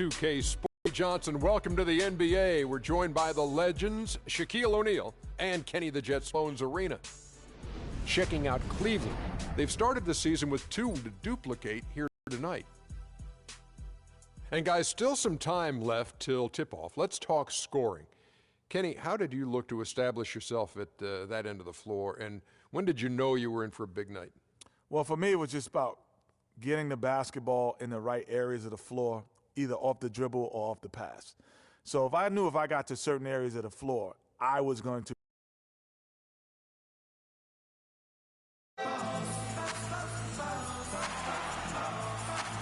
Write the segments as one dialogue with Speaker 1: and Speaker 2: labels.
Speaker 1: 2K Sports. Johnson, welcome to the NBA. We're joined by the legends, Shaquille O'Neal and Kenny the Jet Sloan's Arena. Checking out Cleveland. They've started the season with 2 to duplicate here tonight. And guys, still some time left till tip-off. Let's talk scoring. Kenny, how did you look to establish yourself at that end of the floor, and when did you know you were in for a big night?
Speaker 2: Well, for me, it was just about getting the basketball in the right areas of the floor, either off the dribble or off the pass. So if I knew if I got to certain areas of the floor, I was going to.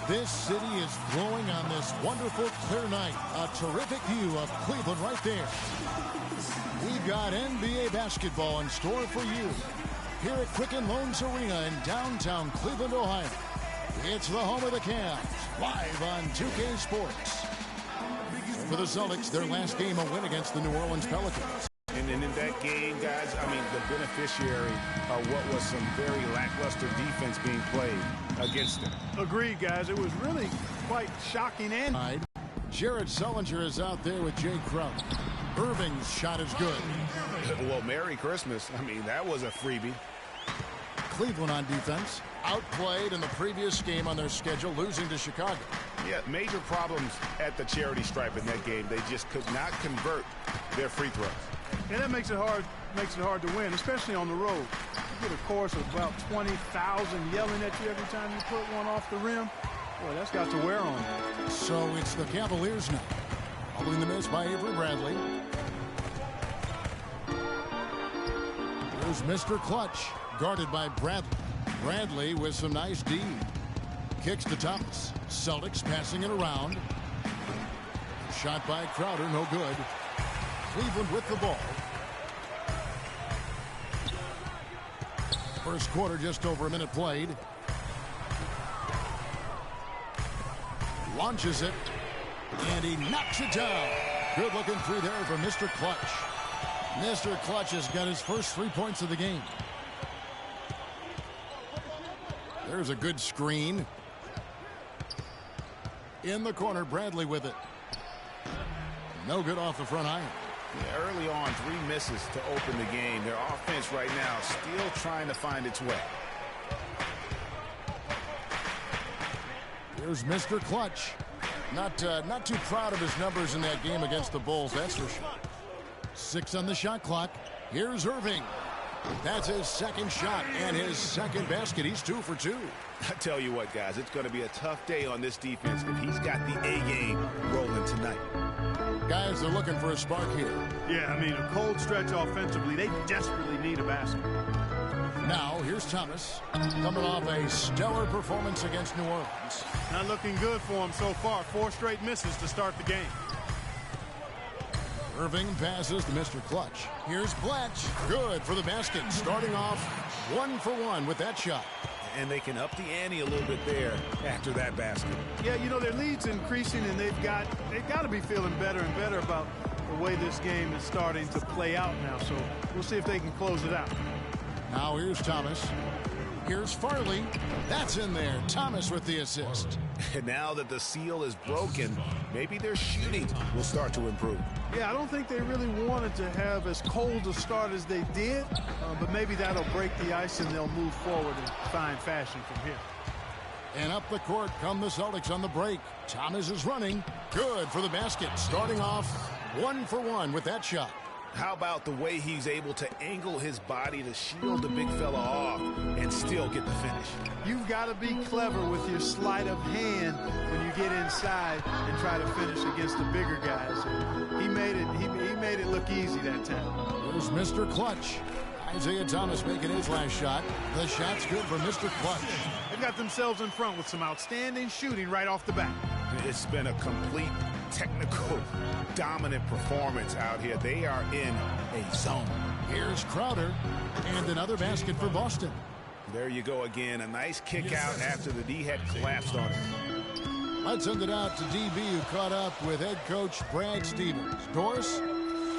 Speaker 3: This city is glowing on this wonderful, clear night. A terrific view of Cleveland right there. We've got NBA basketball in store for you here at Quicken Loans Arena in downtown Cleveland, Ohio. It's the home of the Cavs, live on 2K Sports. For the Celtics, their last game a win against the New Orleans Pelicans.
Speaker 4: And in that game, guys, I mean, the beneficiary of what was some very lackluster defense being played against them.
Speaker 5: Agreed, guys. It was really quite shocking. And
Speaker 3: Jared Sullinger is out there with Jay Crowder. Irving's shot is good.
Speaker 4: Well, Merry Christmas. I mean, that was a freebie.
Speaker 3: Cleveland on defense. Outplayed in the previous game on their schedule, losing to Chicago.
Speaker 4: Yeah, major problems at the charity stripe in that game. They just could not convert their free throws.
Speaker 5: And that makes it hard to win, especially on the road. You get a chorus of about 20,000 yelling at you every time you put one off the rim. Boy, that's got to wear on you.
Speaker 3: So it's the Cavaliers now. Following the miss by Avery Bradley. Here's Mr. Clutch, guarded by Bradley. Bradley with some nice D. Kicks to Thomas. Celtics passing it around. Shot by Crowder, no good. Cleveland with the ball. First quarter, just over a minute played. Launches it, and he knocks it down. Good looking three there for Mr. Clutch. Mr. Clutch has got his first 3 points of the game. There's a good screen. In the corner, Bradley with it. No good off the front iron.
Speaker 4: Yeah, early on, 3 misses to open the game. Their offense right now still trying to find its way.
Speaker 3: Here's Mr. Clutch. Not too proud of his numbers in that game against the Bulls, that's for sure. 6 on the shot clock. Here's Irving. That's his second shot and his second basket. He's 2 for 2.
Speaker 4: I tell you what, guys, it's going to be a tough day on this defense if he's got the A game rolling tonight.
Speaker 3: Guys, they're looking for a spark here.
Speaker 5: Yeah, I mean, a cold stretch offensively. They desperately need a basket.
Speaker 3: Now, here's Thomas, coming off a stellar performance against New Orleans.
Speaker 5: Not looking good for him so far. 4 straight misses to start the game.
Speaker 3: Irving passes to Mr. Clutch. Here's Blatch. Good for the basket. Starting off 1 for 1 with that shot.
Speaker 4: And they can up the ante a little bit there after that basket.
Speaker 5: Yeah, you know, their lead's increasing, and they've got to be feeling better and better about the way this game is starting to play out now. So we'll see if they can close it out.
Speaker 3: Now here's Thomas. Here's Farley. That's in there. Thomas with the assist.
Speaker 4: And now that the seal is broken, maybe their shooting will start to improve.
Speaker 5: Yeah, I don't think they really wanted to have as cold a start as they did, but maybe that'll break the ice and they'll move forward in fine fashion from here.
Speaker 3: And up the court come the Celtics on the break. Thomas is running. Good for the basket. Starting off 1 for 1 with that shot.
Speaker 4: How about the way he's able to angle his body to shield the big fella off and still get the finish?
Speaker 5: You've got to be clever with your sleight of hand when you get inside and try to finish against the bigger guys. He made it look easy that time.
Speaker 3: There's Mr. Clutch. Isaiah Thomas making his last shot. The shot's good for Mr. Clutch.
Speaker 5: They've got themselves in front with some outstanding shooting right off the bat.
Speaker 4: It's been a complete technical dominant performance out here. They are in a zone.
Speaker 3: Here's Crowder and another basket for Boston.
Speaker 4: There you go again. A nice kick out after the D had collapsed on him.
Speaker 3: Let's send it out to DB, who caught up with head coach Brad Stevens. Doris?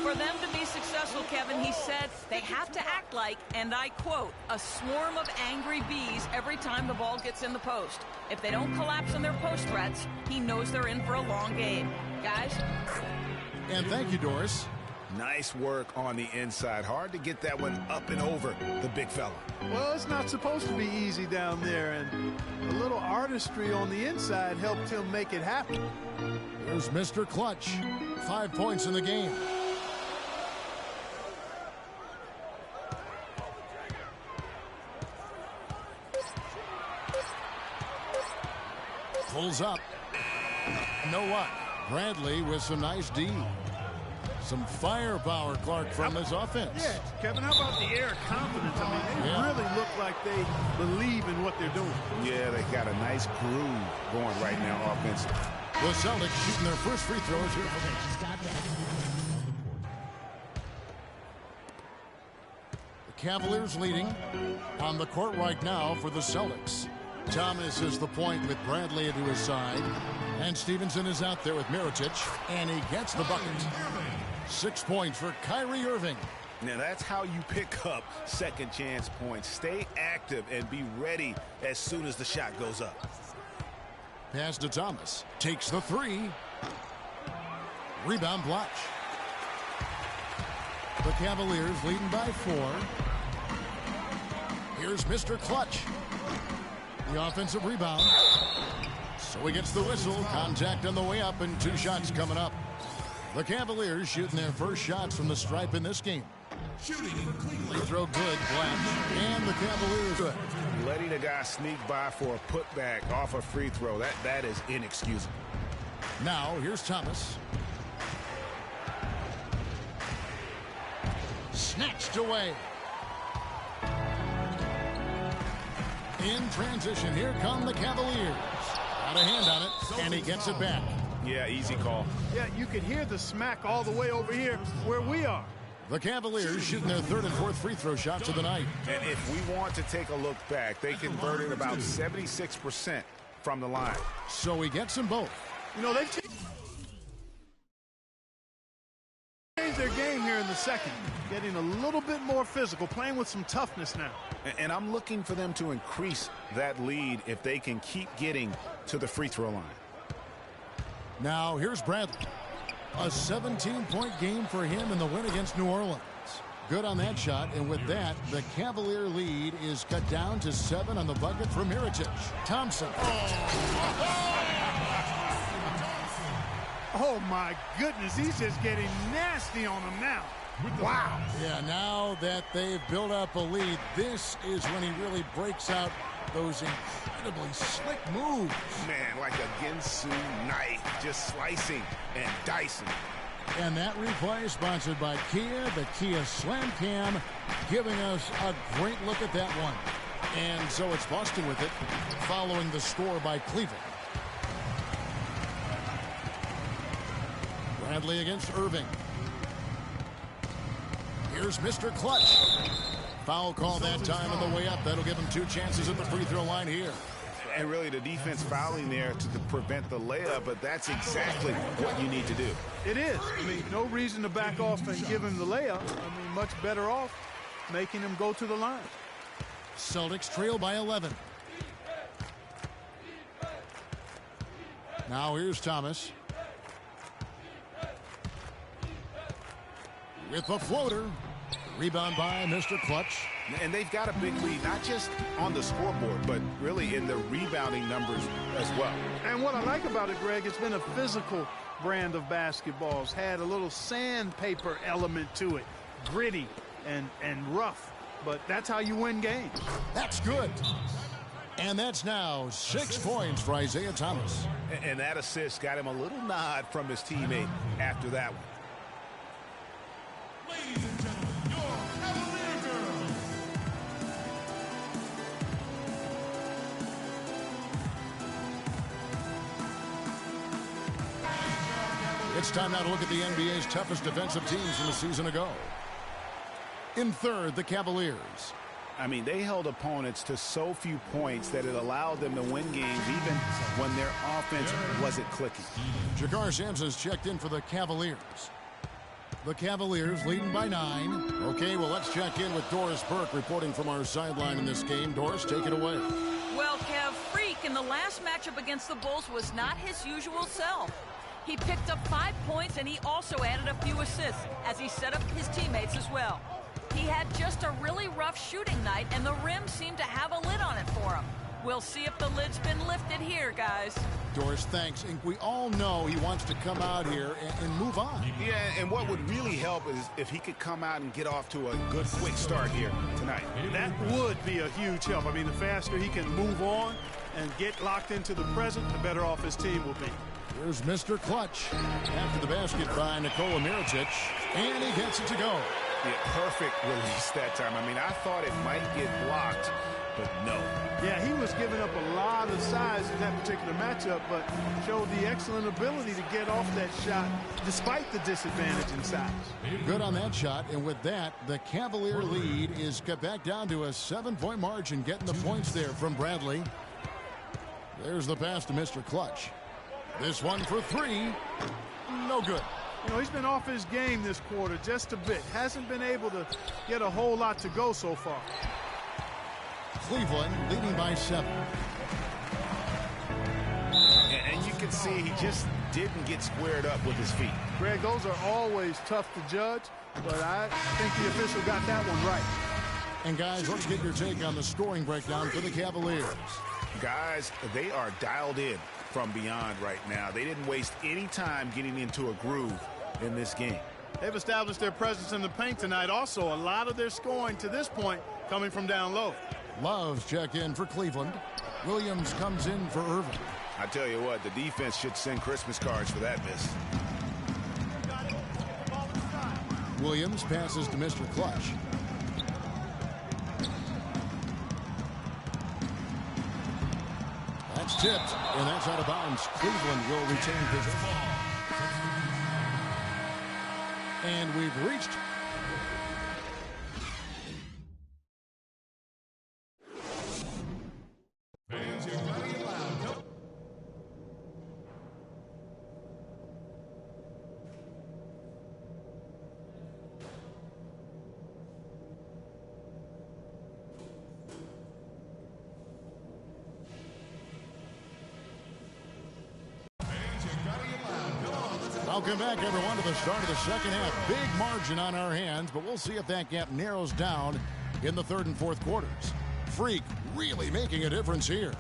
Speaker 6: For them to be successful, Kevin, he said they have to act like, and I quote, a swarm of angry bees every time the ball gets in the post. If they don't collapse on their post threats, he knows they're in for a long game. Guys?
Speaker 3: And thank you, Doris.
Speaker 4: Nice work on the inside. Hard to get that one up and over the big fella.
Speaker 5: Well, it's not supposed to be easy down there, and a little artistry on the inside helped him make it happen.
Speaker 3: Here's Mr. Clutch. 5 points in the game. Pulls up. Know what? Bradley with some nice D. Some firepower, Clark, from this offense.
Speaker 5: Yeah, Kevin, how about the air confidence? I mean, they really look like they believe in what they're doing.
Speaker 4: Yeah, they got a nice groove going right now offensively.
Speaker 3: The Celtics shooting their first free throws here. The Cavaliers leading on the court right now for the Celtics. Thomas is the point with Bradley into his side. And Stevenson is out there with Mirotic. And he gets the bucket. 6 points for Kyrie Irving.
Speaker 4: Now that's how you pick up second chance points. Stay active and be ready as soon as the shot goes up.
Speaker 3: Pass to Thomas. Takes the three. Rebound block. The Cavaliers leading by 4. Here's Mr. Clutch. The offensive rebound. So he gets the whistle. Contact on the way up and 2 shots coming up. The Cavaliers shooting their first shots from the stripe in this game. Free throw good, Blanche. And the Cavaliers good.
Speaker 4: Letting a guy sneak by for a putback off a free throw, that is inexcusable.
Speaker 3: Now, here's Thomas. Snatched away. In transition, here come the Cavaliers. Got a hand on it, and he gets it back.
Speaker 4: Yeah, easy call.
Speaker 5: Yeah, you could hear the smack all the way over here where we are.
Speaker 3: The Cavaliers shooting their 3rd and 4th free throw shots of the night.
Speaker 4: And if we want to take a look back, they converted about 76% from the line.
Speaker 3: So he gets them both.
Speaker 5: You know, they've changed their game here in the second. Getting a little bit more physical, playing with some toughness now.
Speaker 4: And I'm looking for them to increase that lead if they can keep getting to the free throw line.
Speaker 3: Now, here's Bradley. A 17-point game for him in the win against New Orleans. Good on that shot, and with that, the Cavalier lead is cut down to 7 on the bucket from Mirotic. Thompson.
Speaker 5: Oh, my goodness, he's just getting nasty on him now. Wow.
Speaker 3: Yeah, now that they've built up a lead, this is when he really breaks out those incredibly slick moves.
Speaker 4: Man, like a Ginsu knife, just slicing and dicing.
Speaker 3: And that replay is sponsored by Kia, the Kia Slam Cam, giving us a great look at that one. And so it's Boston with it, following the score by Cleveland. Bradley against Irving. Here's Mr. Clutch. Foul call that time on the way up. That'll give him 2 chances at the free throw line here.
Speaker 4: And really the defense fouling there to prevent the layup, but that's exactly what you need to do.
Speaker 5: It is. I mean, no reason to back off and give him the layup. I mean, much better off making him go to the line.
Speaker 3: Celtics trail by 11. Now here's Thomas. With the floater. Rebound by Mr. Clutch.
Speaker 4: And they've got a big lead, not just on the scoreboard, but really in the rebounding numbers as well.
Speaker 5: And what I like about it, Greg, it's been a physical brand of basketball. It's had a little sandpaper element to it. Gritty and rough. But that's how you win games.
Speaker 3: That's good. And that's now 6 points for Isaiah Thomas.
Speaker 4: And that assist got him a little nod from his teammate after that one.
Speaker 7: Ladies and gentlemen, your Cavalier girls.
Speaker 3: It's time now to look at the NBA's toughest defensive teams from a season ago. In third, the Cavaliers.
Speaker 4: I mean, they held opponents to so few points that it allowed them to win games even when their offense wasn't clicking.
Speaker 3: Jagar Sampson's checked in for the Cavaliers. The Cavaliers leading by 9. Okay, well, let's check in with Doris Burke reporting from our sideline in this game. Doris, take it away.
Speaker 6: Well, Kev, Freak in the last matchup against the Bulls was not his usual self. He picked up 5 points, and he also added a few assists as he set up his teammates as well. He had just a really rough shooting night, and the rim seemed to have a lid on it for him. We'll see if the lid's been lifted here, guys.
Speaker 3: Doris, thanks. And we all know he wants to come out here and move on.
Speaker 4: Yeah, and what would really help is if he could come out and get off to a good, quick start here tonight.
Speaker 5: That would be a huge help. I mean, the faster he can move on and get locked into the present, the better off his team will be.
Speaker 3: Here's Mr. Clutch after the basket by Nikola Mirotic, and he gets it to go.
Speaker 4: Yeah, perfect release that time. I mean, I thought it might get blocked, but no.
Speaker 5: Yeah, he was giving up a lot of size in that particular matchup, but showed the excellent ability to get off that shot despite the disadvantage in size.
Speaker 3: Good on that shot, and with that, the Cavalier lead is cut back down to a 7-point margin, getting the points there from Bradley. There's the pass to Mr. Clutch. This one for 3. No good.
Speaker 5: You know, he's been off his game this quarter just a bit. Hasn't been able to get a whole lot to go so far.
Speaker 3: Cleveland leading by 7.
Speaker 4: And you can see he just didn't get squared up with his feet.
Speaker 5: Greg, those are always tough to judge, but I think the official got that one right.
Speaker 3: And guys, let's get your take on the scoring breakdown for the Cavaliers.
Speaker 4: Guys, they are dialed in from beyond right now. They didn't waste any time getting into a groove in this game.
Speaker 5: They've established their presence in the paint tonight. Also, a lot of their scoring to this point coming from down low.
Speaker 3: Loves check in for Cleveland. Williams comes in for Irving.
Speaker 4: I tell you what, the defense should send Christmas cards for that miss.
Speaker 3: Williams passes to Mr. Clutch. That's tipped, and that's out of bounds. Cleveland will retain possession. And we've reached Welcome back, everyone, to the start of the second half. Big margin on our hands, but we'll see if that gap narrows down in the third and fourth quarters. Freak really making a difference here.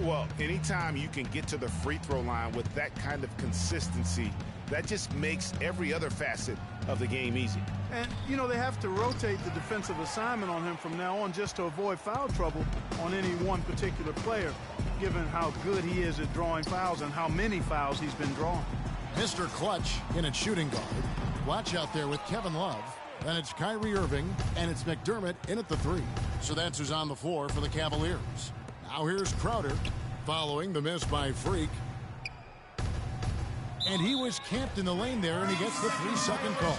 Speaker 4: Well, anytime you can get to the free throw line with that kind of consistency, that just makes every other facet of the game easy.
Speaker 5: And, you know, they have to rotate the defensive assignment on him from now on just to avoid foul trouble on any one particular player, given how good he is at drawing fouls and how many fouls he's been drawing.
Speaker 3: Mr. Clutch in at shooting guard. Watch out there with Kevin Love. Then it's Kyrie Irving, and it's McDermott in at the 3. So that's who's on the floor for the Cavaliers. Now here's Crowder, following the miss by Freak. And he was camped in the lane there, and he gets the 3-second call.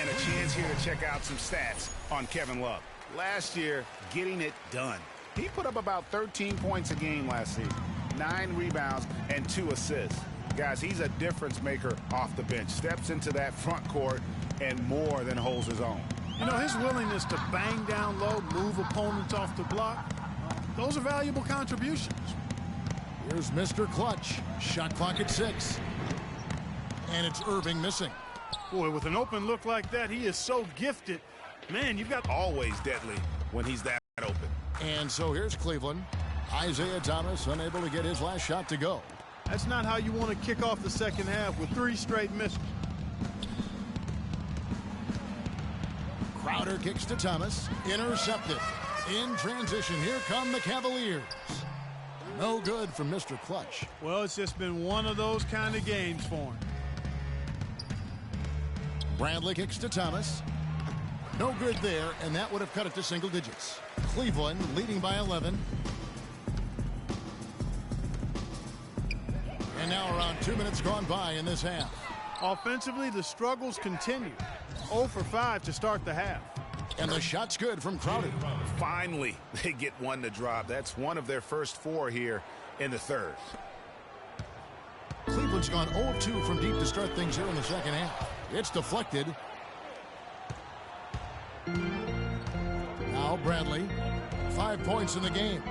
Speaker 4: And a chance here to check out some stats on Kevin Love. Last year, getting it done. He put up about 13 points a game last season, 9 rebounds, and 2 assists. Guys, he's a difference maker off the bench. Steps into that front court and more than holds his own.
Speaker 5: You know, his willingness to bang down low, move opponents off the block, those are valuable contributions.
Speaker 3: Here's Mr. Clutch. Shot clock at 6. And it's Irving missing.
Speaker 5: Boy, with an open look like that, he is so gifted. Man, you've got
Speaker 4: always deadly when he's that open.
Speaker 3: And so here's Cleveland. Isaiah Thomas unable to get his last shot to go.
Speaker 5: That's not how you want to kick off the second half with 3 straight misses.
Speaker 3: Crowder kicks to Thomas. Intercepted. In transition, here come the Cavaliers. No good from Mr. Clutch.
Speaker 5: Well, it's just been one of those kind of games for him.
Speaker 3: Bradley kicks to Thomas. No good there, and that would have cut it to single digits. Cleveland leading by 11. And now around 2 minutes gone by in this half.
Speaker 5: Offensively, the struggles continue. 0 for 5 to start the half.
Speaker 3: And the shot's good from Crowder.
Speaker 4: Finally, they get one to drop. That's one of their first 4 here in the third.
Speaker 3: Cleveland's gone 0 of 2 from deep to start things here in the second half. It's deflected. Now Bradley. 5 points in the game.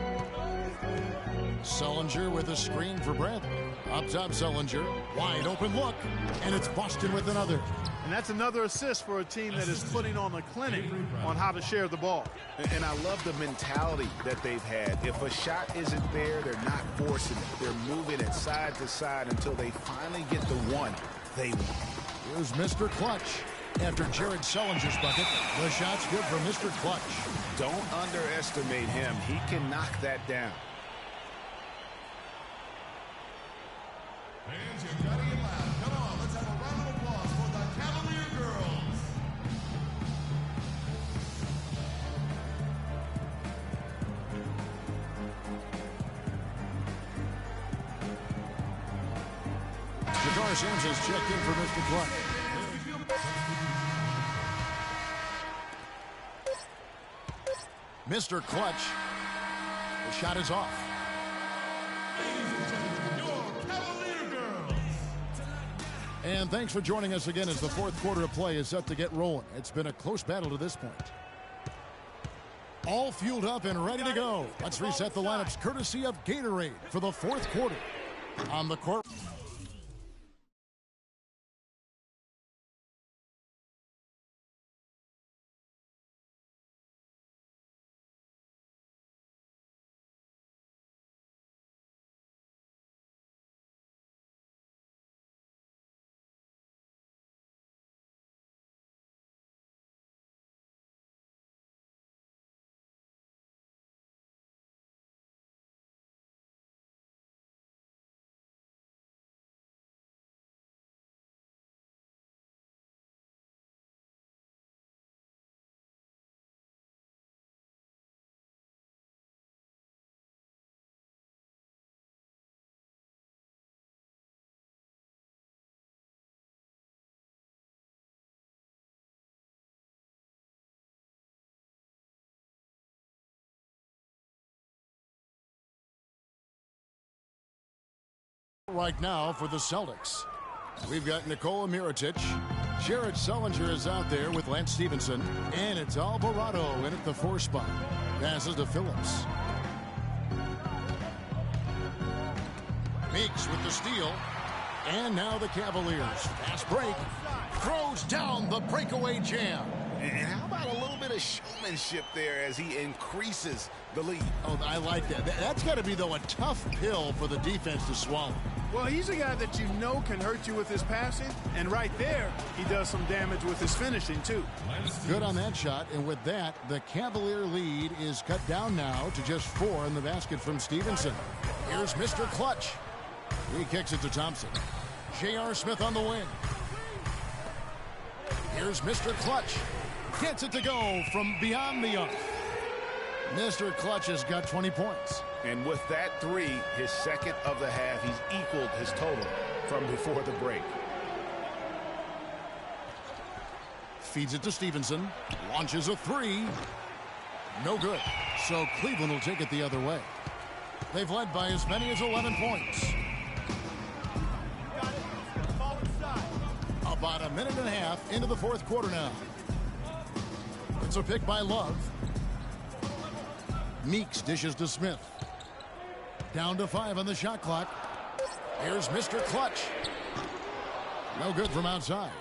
Speaker 3: Sullinger with a screen for Bradley. Up top, Sullinger. Wide open look. And it's Boston with another.
Speaker 5: And that's another assist for a team that is putting on a clinic on how to share the ball.
Speaker 4: And I love the mentality that they've had. If a shot isn't there, they're not forcing it. They're moving it side to side until they finally get the one they want.
Speaker 3: Here's Mr. Clutch. After Jared Sullinger's bucket, the shot's good for Mr. Clutch.
Speaker 4: Don't underestimate him. He can knock that down.
Speaker 7: Fans, you gotta get loud. Come on, let's have a round of applause for the Cavalier girls.
Speaker 3: Jadar Sims has checked in for Mr. Clutch. Mr. Clutch. The shot is off. And thanks for joining us again as the fourth quarter of play is set to get rolling. It's been a close battle to this point. All fueled up and ready to go. Let's reset the lineups courtesy of Gatorade for the fourth quarter. On the court. Right now for the Celtics. We've got Nikola Mirotic. Jared Sullinger is out there with Lance Stevenson. And it's Alvarado in at the 4 spot. Passes to Phillips. Meeks with the steal. And now the Cavaliers. Fast break. Throws down the breakaway jam.
Speaker 4: And how about a little bit of showmanship there as he increases the lead?
Speaker 3: Oh, I like that. That's got to be, though, a tough pill for the defense to swallow.
Speaker 5: Well, he's a guy that you know can hurt you with his passing. And right there, he does some damage with his finishing, too.
Speaker 3: Good on that shot. And with that, the Cavalier lead is cut down now to just 4 in the basket from Stevenson. Here's Mr. Clutch. He kicks it to Thompson. J.R. Smith on the wing. Here's Mr. Clutch. Gets it to go from beyond the arc. Mr. Clutch has got 20 points.
Speaker 4: And with that 3, his second of the half, he's equaled his total from before the break.
Speaker 3: Feeds it to Stevenson. Launches a 3. No good. So Cleveland will take it the other way. They've led by as many as 11 points. About a minute and a half into the fourth quarter now. It's a pick by Love. Meeks dishes to Smith. Down to 5 on the shot clock. Here's Mr. Clutch. No good from outside.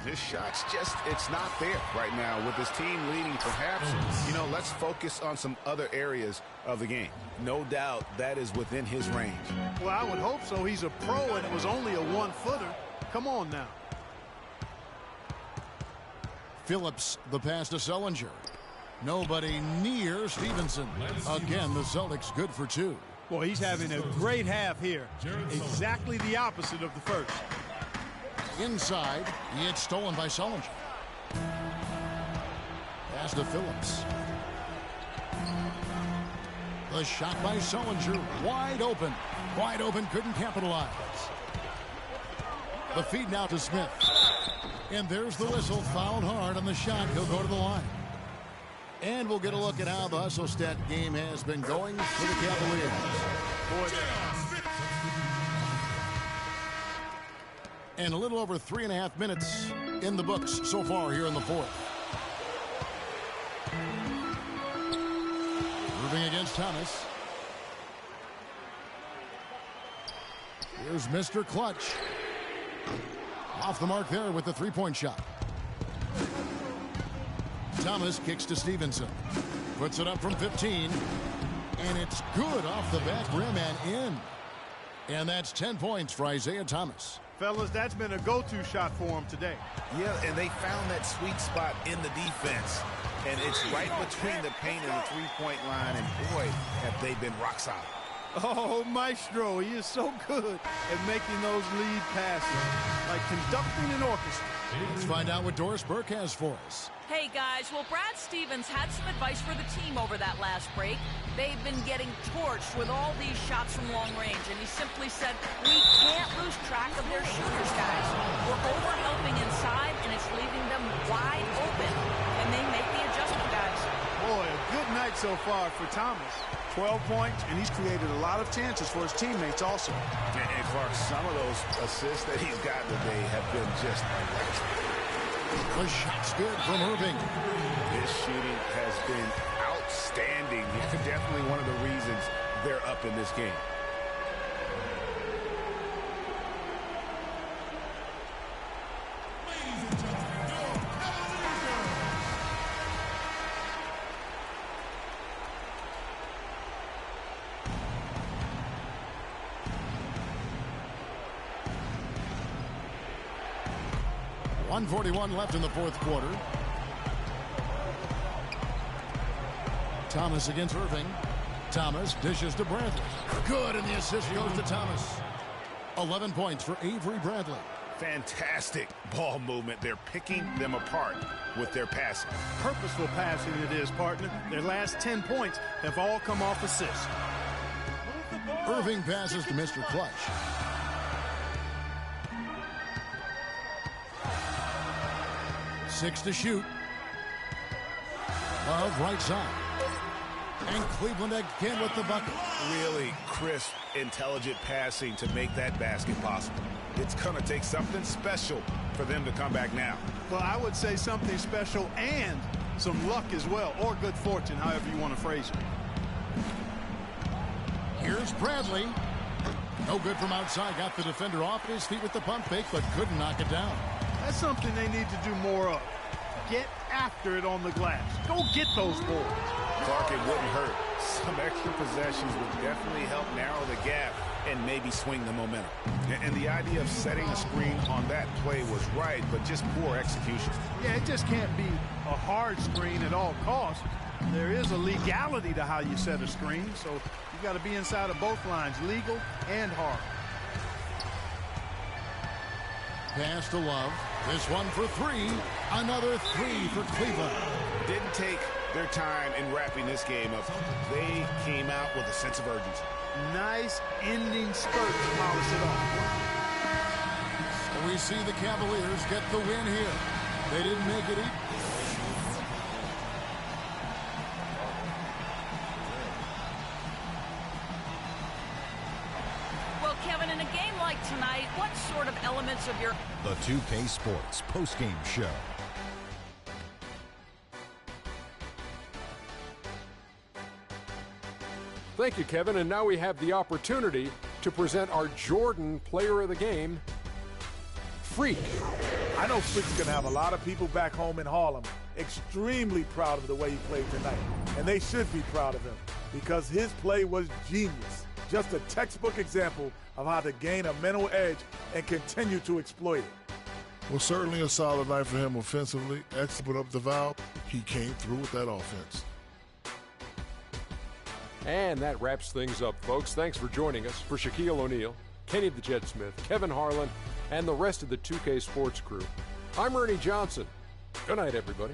Speaker 4: This shot's just, it's not there right now with his team leading. Perhaps, you know, let's focus on some other areas of the game. No doubt that is within his range.
Speaker 5: Well, I would hope so. He's a pro, and it was only a 1-footer. Come on now.
Speaker 3: Phillips, the pass to Sullinger. Nobody near Stevenson. Again, the Celtics good for 2.
Speaker 5: Well, he's having a great half here. Exactly the opposite of the first.
Speaker 3: Inside, it's stolen by Sullinger. Pass to Phillips. The shot by Sullinger, wide open. Wide open, couldn't capitalize. The feed now to Smith. And there's the whistle, fouled hard on the shot. He'll go to the line. And we'll get a look at how the hustle stat game has been going for the Cavaliers. And a little over 3.5 minutes in the books so far here in the fourth. Irving against Thomas. Here's Mr. Clutch. Off the mark there with the three-point shot. Thomas kicks to Stevenson. Puts it up from 15. And it's good off the back rim and in. And that's 10 points for Isaiah Thomas.
Speaker 5: Fellas, that's been a go-to shot for him today.
Speaker 4: Yeah, and they found that sweet spot in the defense. And it's right between the paint and the three-point line. And boy, have they been rock solid.
Speaker 5: Oh, Maestro, he is so good at making those lead passes, like conducting an orchestra.
Speaker 3: Let's find out what Doris Burke has for us.
Speaker 6: Hey, guys. Well, Brad Stevens had some advice for the team over that last break. They've been getting torched with all these shots from long range, and he simply said, we can't lose track of their shooters, guys. We're over-helping inside, and it's leaving them wide open. And they make the adjustment, guys.
Speaker 5: Boy, a good night so far for Thomas. 12 points, and he's created a lot of chances for his teammates also.
Speaker 4: And Clark, some of those assists that he's gotten today have been just electric.
Speaker 3: The shot's good from Irving.
Speaker 4: His shooting has been outstanding. Definitely one of the reasons they're up in this game.
Speaker 7: Ladies and gentlemen, your
Speaker 3: Cavaliers. 1:41 left in the fourth quarter. Thomas against Irving. Thomas dishes to Bradley. Good, and the assist goes to Thomas. 11 points for Avery Bradley.
Speaker 4: Fantastic ball movement. They're picking them apart with their passing.
Speaker 5: Purposeful passing it is, partner. Their last 10 points have all come off assists.
Speaker 3: Irving passes to Mr. Clutch. Six to shoot. Love right side. And Cleveland again with the bucket.
Speaker 4: Really crisp, intelligent passing to make that basket possible. It's going to take something special for them to come back now.
Speaker 5: Well, I would say something special and some luck as well, or good fortune, however you want to phrase it.
Speaker 3: Here's Bradley. No good from outside. Got the defender off his feet with the pump fake, but couldn't knock it down.
Speaker 5: That's something they need to do more of. Get after it on the glass. Go get those boards.
Speaker 4: Clark, it wouldn't hurt. Some extra possessions would definitely help narrow the gap and maybe swing the momentum. And the idea of setting a screen on that play was right, but just poor execution.
Speaker 5: Yeah, it just can't be a hard screen at all costs. There is a legality to how you set a screen, so you got to be inside of both lines, legal and hard.
Speaker 3: Pass to Love. This one for three. Another three for Cleveland.
Speaker 4: Didn't take their time in wrapping this game up. They came out with a sense of urgency.
Speaker 5: Nice ending spurt to polish it off.
Speaker 3: So we see the Cavaliers get the win here. They didn't make it easy.
Speaker 6: Well, Kevin, in a game like tonight, what sort of elements of your...
Speaker 8: The 2K Sports postgame show.
Speaker 1: Thank you, Kevin. And now we have the opportunity to present our Jordan Player of the Game, Freak.
Speaker 2: I know Freak's going to have a lot of people back home in Harlem extremely proud of the way he played tonight. And they should be proud of him because his play was genius. Just a textbook example of how to gain a mental edge and continue to exploit it.
Speaker 7: Well, certainly a solid night for him offensively. Excellent up the valve. He came through with that offense.
Speaker 1: And that wraps things up, folks. Thanks for joining us. For Shaquille O'Neal, Kenny the Jet Smith, Kevin Harlan, and the rest of the 2K Sports crew, I'm Ernie Johnson. Good night, everybody.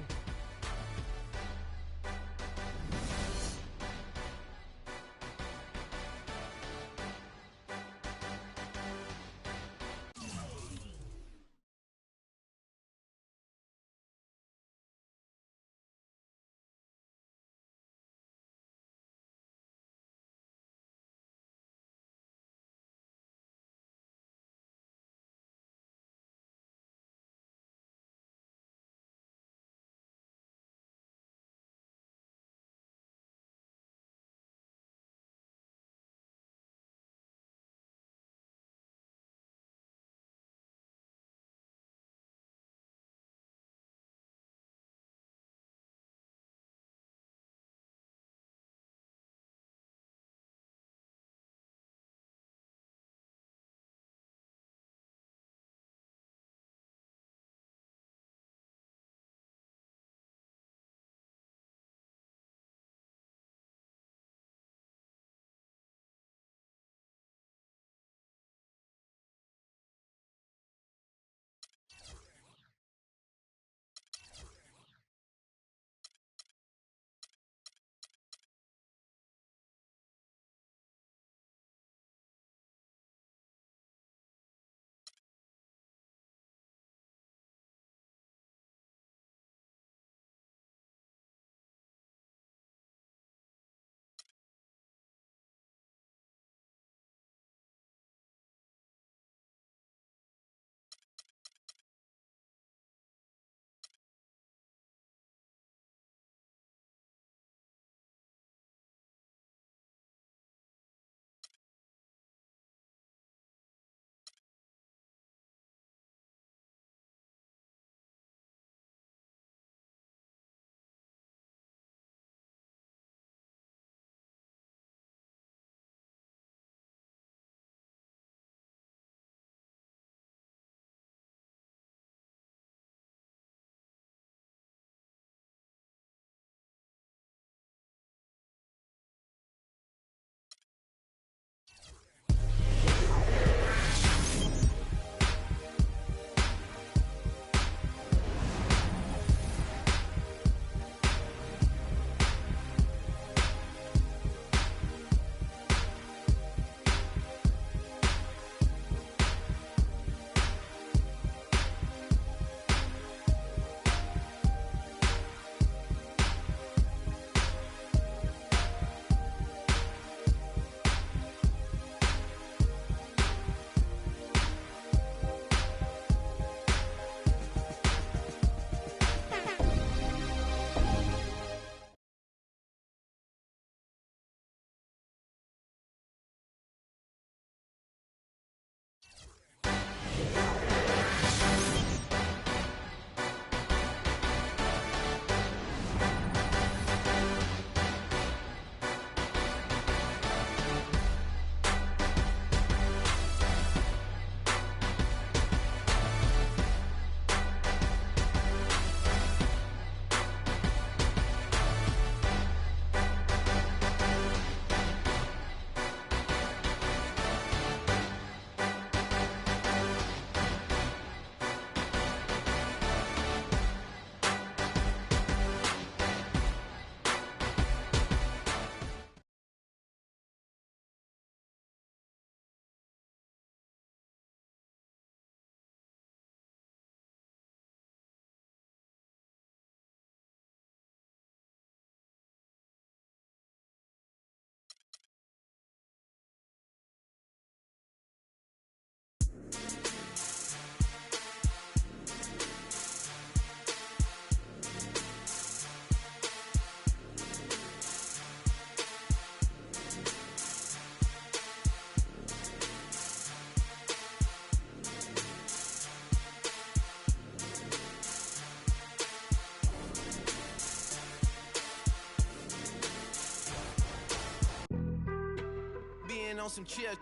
Speaker 9: on some chill.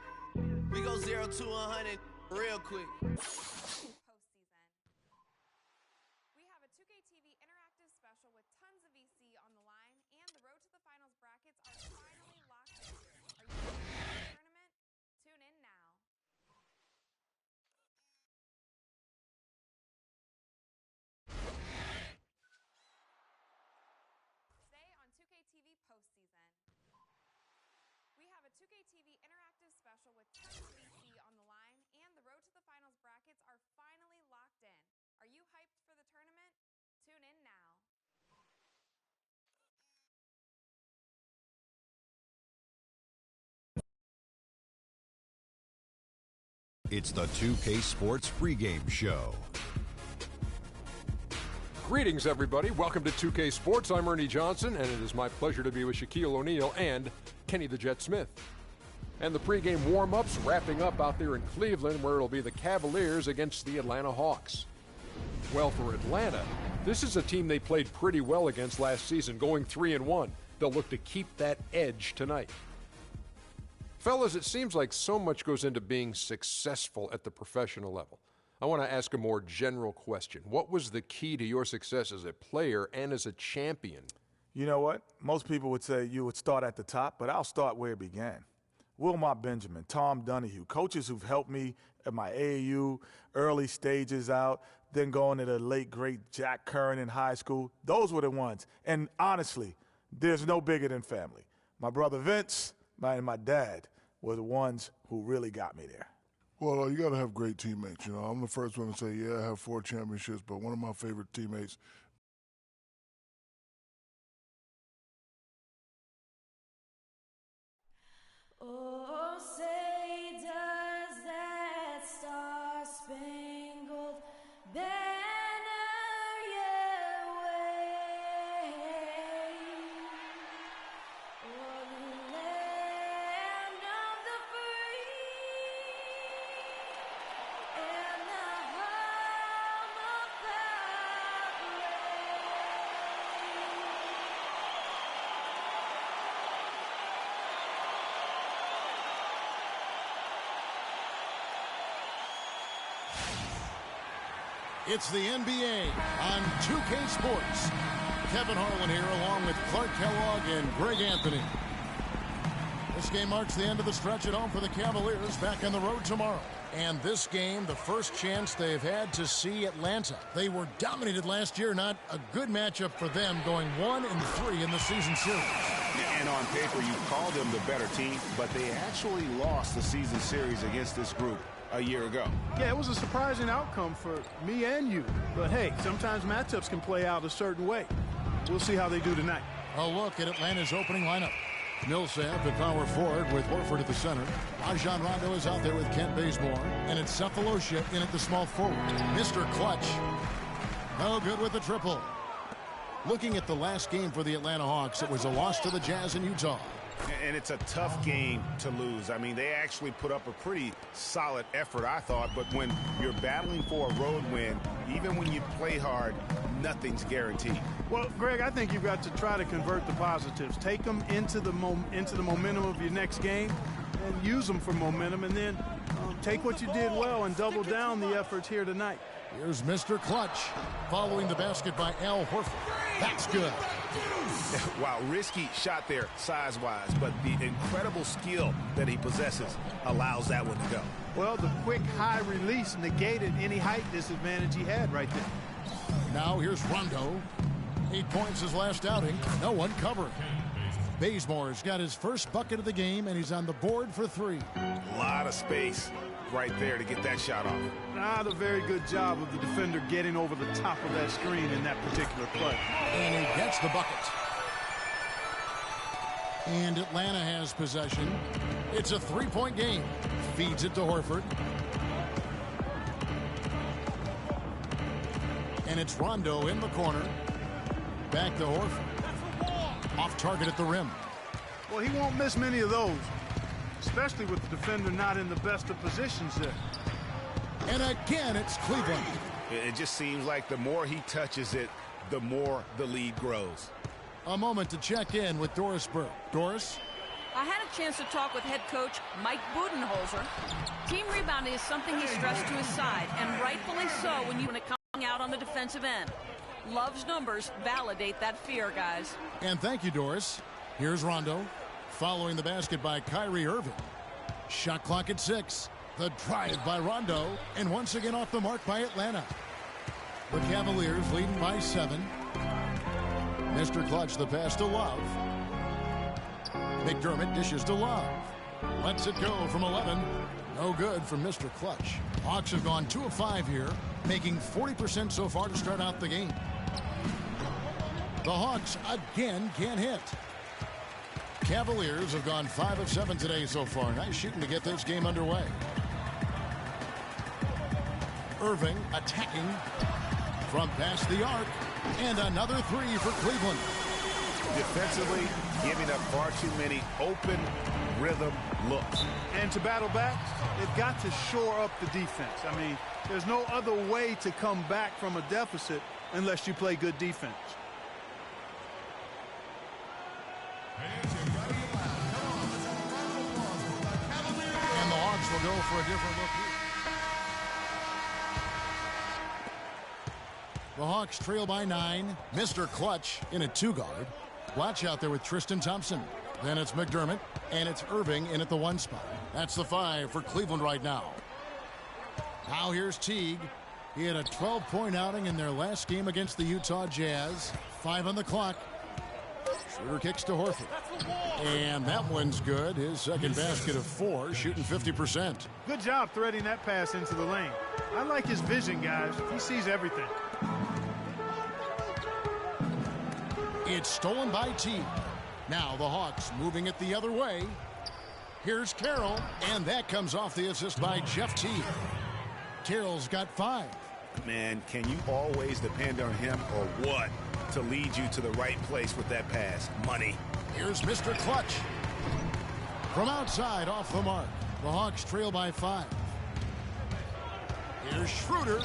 Speaker 9: We go 0 to 100 real quick.
Speaker 10: Postseason. We have a 2K TV interactive special with tons of VC on the line, and the road to the finals brackets are finally locked in. Are you ready for the tournament? Tune in now. Today on 2K TV postseason. We have a 2K TV interactive special with tons of VC on the line, and the road to the finals brackets are finally locked in. Are you hyped for the tournament? Tune in now.
Speaker 8: It's the 2K Sports pregame show.
Speaker 1: Greetings, everybody. Welcome to 2K Sports. I'm Ernie Johnson, and it is my pleasure to be with Shaquille O'Neal and Kenny the Jet Smith. And the pregame warm-ups wrapping up out there in Cleveland, where it'll be the Cavaliers against the Atlanta Hawks. Well, for Atlanta, this is a team they played pretty well against last season, going 3-1. They'll look to keep that edge tonight. Fellas, it seems like so much goes into being successful at the professional level. I want to ask a more general question. What was the key to your success as a player and as a champion?
Speaker 2: You know what? Most people would say you would start at the top, but I'll start where it began. Wilmot Benjamin, Tom Donahue, coaches who've helped me at my AAU, early stages out, then going to the late, great Jack Curran in high school. Those were the ones. And honestly, there's no bigger than family. My brother Vince and my dad were the ones who really got me there.
Speaker 7: Well, you got to have great teammates. You know, I'm the first one to say, yeah, I have 4 championships, but one of my favorite teammates.
Speaker 11: Oh, say does that star-spangled banner yet wave o'er the land of the free and the home of the brave.
Speaker 3: It's the NBA on 2K Sports. Kevin Harlan here along with Clark Kellogg and Greg Anthony. This game marks the end of the stretch at home for the Cavaliers, back on the road tomorrow. And this game, the first chance they've had to see Atlanta. They were dominated last year, not a good matchup for them, going 1-3 in the season series.
Speaker 4: And on paper, you call them the better team, but they actually lost the season series against this group a year ago.
Speaker 5: Yeah, it was a surprising outcome for me and you. But hey, sometimes matchups can play out a certain way. We'll see how they do tonight.
Speaker 3: A look at Atlanta's opening lineup. Millsap at power forward with Horford at the center. Rajon Rondo is out there with Kent Bazemore. And it's Cephalosha in at the small forward. Mr. Clutch. No good with the triple. Looking at the last game for the Atlanta Hawks, it was a loss to the Jazz in Utah.
Speaker 4: And it's a tough game to lose. I mean, they actually put up a pretty solid effort, I thought. But when you're battling for a road win, even when you play hard, nothing's guaranteed.
Speaker 5: Well, Greg, I think you've got to try to convert the positives. Take them into the momentum of your next game and use them for momentum. And then take what you did well and double down the efforts here tonight.
Speaker 3: Here's Mr. Clutch following the basket by Al Horford. That's good.
Speaker 4: Wow, risky shot there size-wise, but the incredible skill that he possesses allows that one to go.
Speaker 5: Well, the quick high release negated any height disadvantage he had right there.
Speaker 3: Now here's Rondo. 8 points his last outing. No one covering. Bazemore's got his first bucket of the game, and he's on the board for 3.
Speaker 4: A lot of space right there to get that shot off.
Speaker 5: Not a very good job of the defender getting over the top of that screen in that particular play.
Speaker 3: And he gets the bucket. And Atlanta has possession. It's a 3-point game. Feeds it to Horford. And it's Rondo in the corner. Back to Horford. Off target at the rim.
Speaker 5: Well, he won't miss many of those, especially with the defender not in the best of positions there.
Speaker 3: And again, it's Cleveland.
Speaker 4: It just seems like the more he touches it, the more the lead grows.
Speaker 3: A moment to check in with Doris Burke. Doris?
Speaker 6: I had a chance to talk with head coach Mike Budenholzer. Team rebounding is something he stressed to his side, and rightfully so when you come out on the defensive end. Love's numbers validate that fear, guys.
Speaker 3: And thank you, Doris. Here's Rondo. Following the basket by Kyrie Irving. Shot clock at 6. The drive by Rondo, and once again off the mark by Atlanta. The Cavaliers leading by 7. Mr. Clutch, the pass to Love. McDermott dishes to Love. Lets it go from 11. No good from Mr. Clutch. Hawks have gone 2 of 5 here, making 40% so far to start out the game. The Hawks again can't hit. Cavaliers have gone 5 of 7 today so far. Nice shooting to get this game underway. Irving attacking from past the arc, and another 3 for Cleveland.
Speaker 4: Defensively, giving up far too many open rhythm looks.
Speaker 5: And to battle back, they've got to shore up the defense. I mean, there's no other way to come back from a deficit unless you play good defense.
Speaker 3: And the Hawks will go for a different look here. The Hawks trail by 9. Mr. Clutch in a 2-guard. Watch out there with Tristan Thompson. Then it's McDermott, and it's Irving in at the 1 spot. That's the 5 for Cleveland right now. Now here's Teague. He had a 12-point outing in their last game against the Utah Jazz. 5 on the clock. Schroeder kicks to Horford. And that one's good. His second basket of 4, shooting 50%.
Speaker 5: Good job threading that pass into the lane. I like his vision, guys. He sees everything.
Speaker 3: It's stolen by Teague. Now the Hawks moving it the other way. Here's Carroll, and that comes off the assist by Jeff Teague. Carroll's got 5.
Speaker 4: Man, can you always depend on him or what to lead you to the right place with that pass? Money.
Speaker 3: Here's Mr. Clutch. From outside, off the mark. The Hawks trail by 5. Here's Schroeder.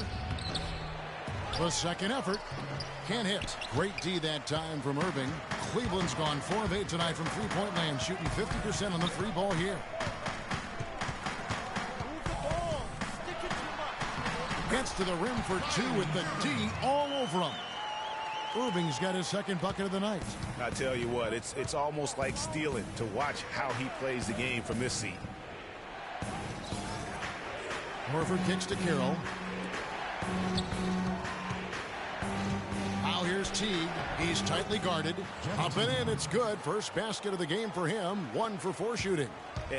Speaker 3: The second effort. Can't hit. Great D that time from Irving. Cleveland's gone 4 of 8 tonight from three-point land, shooting 50% on the 3-ball here. Gets to the rim for 2 with the D all over him. Irving's got his second bucket of the night.
Speaker 4: I tell you what, it's almost like stealing to watch how he plays the game from this seat.
Speaker 3: Horford kicks to Carroll. Now here's Teague. He's tightly guarded. Up and in, it's good. First basket of the game for him. 1 for 4 shooting.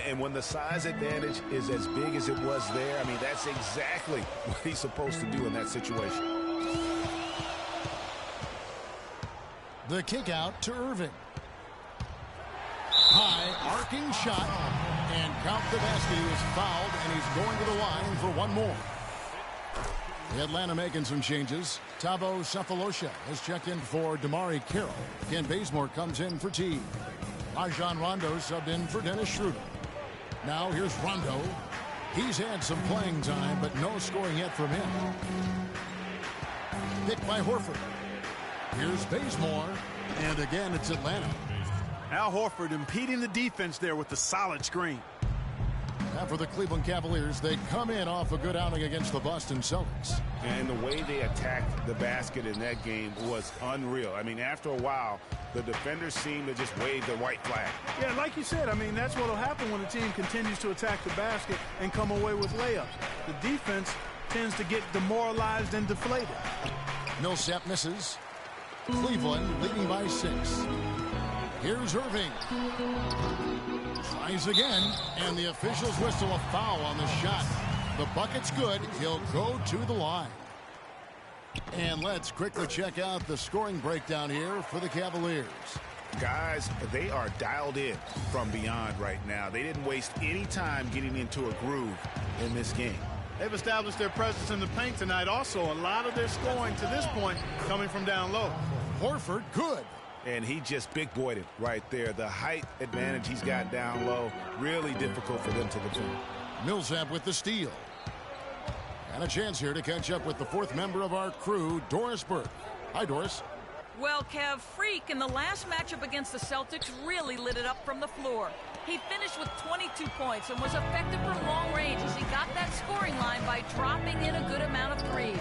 Speaker 4: And when the size advantage is as big as it was there, I mean, that's exactly what he's supposed to do in that situation.
Speaker 3: The kick out to Irving. High arcing shot. And count the basket. He was fouled, and he's going to the line for 1 more. Atlanta making some changes. Thabo Cephalosha has checked in for Damari Carroll. Ken Bazemore comes in for Teague. Rajon Rondo subbed in for Dennis Schroeder. Now here's Rondo. He's had some playing time, but no scoring yet from him. Picked by Horford. Here's Bazemore. And again, it's Atlanta.
Speaker 5: Al Horford impeding the defense there with the solid screen.
Speaker 3: Now for the Cleveland Cavaliers, they come in off a good outing against the Boston Celtics.
Speaker 4: And the way they attacked the basket in that game was unreal. I mean, after a while, the defenders seemed to just wave the white flag.
Speaker 5: Yeah, like you said, I mean, that's what will happen when a team continues to attack the basket and come away with layups. The defense tends to get demoralized and deflated.
Speaker 3: Millsap misses. Cleveland leading by 6. Here's Irving. Tries again, and the officials whistle a foul on the shot. The bucket's good. He'll go to the line. And let's quickly check out the scoring breakdown here for the Cavaliers.
Speaker 4: Guys, they are dialed in from beyond right now. They didn't waste any time getting into a groove in this game.
Speaker 5: They've established their presence in the paint tonight. Also, a lot of their scoring to this point coming from down low.
Speaker 3: Horford, good.
Speaker 4: And he just big-boyed it right there. The height advantage he's got down low, really difficult for them to defend.
Speaker 3: Millsap with the steal. And a chance here to catch up with the 4th member of our crew, Doris Burke. Hi, Doris.
Speaker 6: Well, Kev, Freak in the last matchup against the Celtics really lit it up from the floor. He finished with 22 points and was effective from long range as he got that scoring line by dropping in a good amount of threes.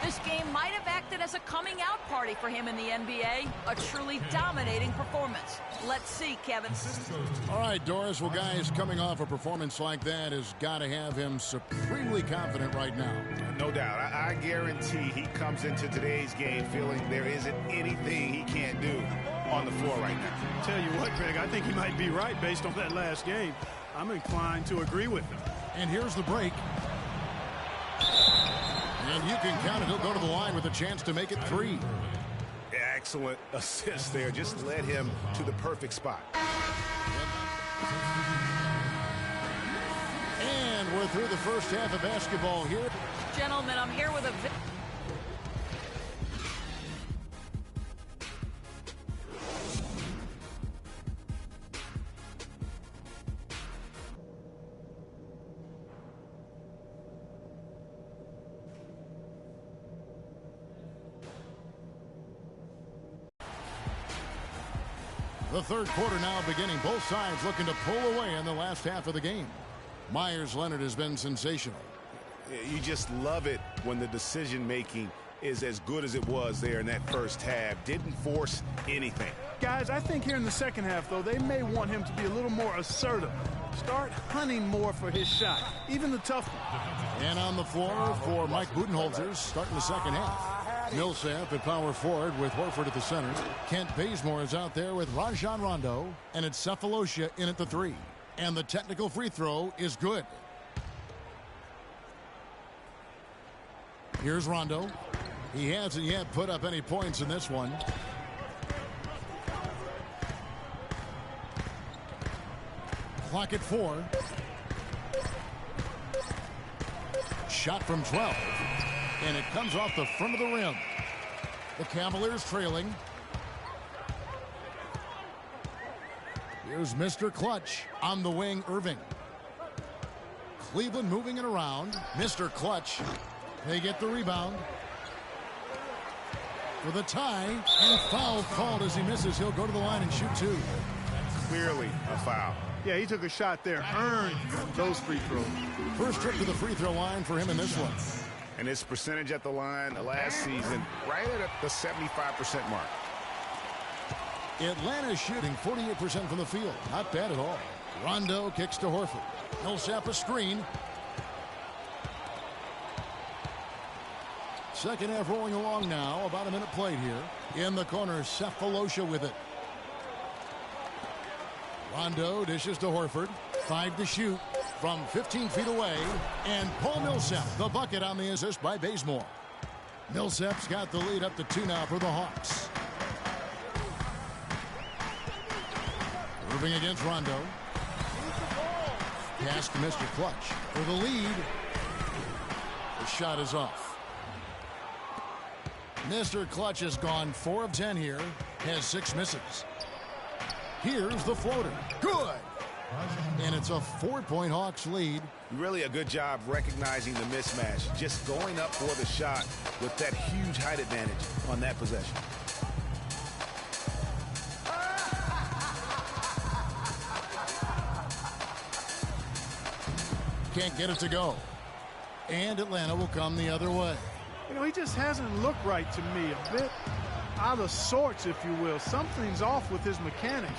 Speaker 6: This game might have acted as a coming out party for him in the NBA. A truly dominating performance. Let's see, Kevin.
Speaker 3: All right, Doris. Well, guys, coming off a performance like that has got to have him supremely confident right now.
Speaker 4: No doubt. I guarantee he comes into today's game feeling there isn't anything he can't do on the floor right now.
Speaker 5: Tell you what, Greg, I think he might be right based on that last game. I'm inclined to agree with him.
Speaker 3: And here's the break. And you can count it. He'll go to the line with a chance to make it 3.
Speaker 4: Excellent assist there. Just led him to the perfect spot.
Speaker 3: And we're through the first half of basketball here.
Speaker 6: Gentlemen, I'm here with a...
Speaker 3: The third quarter now beginning. Both sides looking to pull away in the last half of the game. Myers Leonard has been sensational.
Speaker 4: You just love it when the decision-making is as good as it was there in that first half. Didn't force anything.
Speaker 5: Guys, I think here in the second half, though, they may want him to be a little more assertive. Start hunting more for his shot, even the tough one.
Speaker 3: And on the floor for Mike Budenholzer starting the second half. Millsap at power forward with Horford at the center. Kent Bazemore is out there with Rajon Rondo. And it's Cephalosha in at the 3. And the technical free throw is good. Here's Rondo. He hasn't yet put up any points in this one. Clock at 4. Shot from 12. And it comes off the front of the rim. The Cavaliers trailing. Here's Mr. Clutch on the wing, Irving. Cleveland moving it around. Mr. Clutch. They get the rebound. With a tie and foul called as he misses. He'll go to the line and shoot 2.
Speaker 4: Clearly a foul.
Speaker 5: Yeah, he took a shot there. Earned those free throws.
Speaker 3: First trip to the free throw line for him in this one.
Speaker 4: And his percentage at the line last season right at the 75% mark.
Speaker 3: Atlanta shooting 48% from the field. Not bad at all. Rondo kicks to Horford. Millsap a screen. Second half rolling along now. About a minute played here. In the corner, Cephalosha with it. Rondo dishes to Horford. 5 to shoot from 15 feet away. And Paul Millsap, the bucket on the assist by Bazemore. Millsap's got the lead up to 2 now for the Hawks. Moving against Rondo. Pass to Mr. Clutch for the lead. The shot is off. Mr. Clutch has gone 4 of 10 here. Has 6 misses. Here's the floater. Good. And it's a 4-point Hawks lead.
Speaker 4: Really a good job recognizing the mismatch. Just going up for the shot with that huge height advantage on that possession.
Speaker 3: Can't get it to go. And Atlanta will come the other way.
Speaker 5: You know, he just hasn't looked right to me. A bit out of sorts, if you will. Something's off with his mechanics,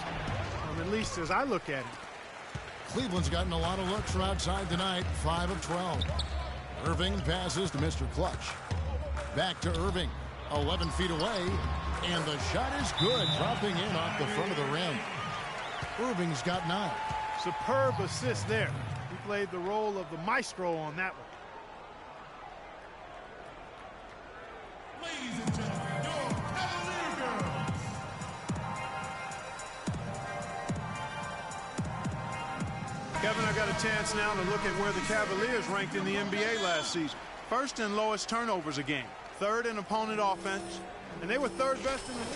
Speaker 5: at least as I look at it.
Speaker 3: Cleveland's gotten a lot of looks from outside tonight. 5 of 12. Irving passes to Mr. Clutch. Back to Irving. 11 feet away. And the shot is good. Dropping in off the front of the rim. Irving's got 9.
Speaker 5: Superb assist there. He played the role of the maestro on that one.
Speaker 7: Ladies and gentlemen, your Cavalier girls.
Speaker 5: Kevin, I got a chance now to look at where the Cavaliers ranked in the NBA last season. First in lowest turnovers a game. Third in opponent offense. And they were third best in the league.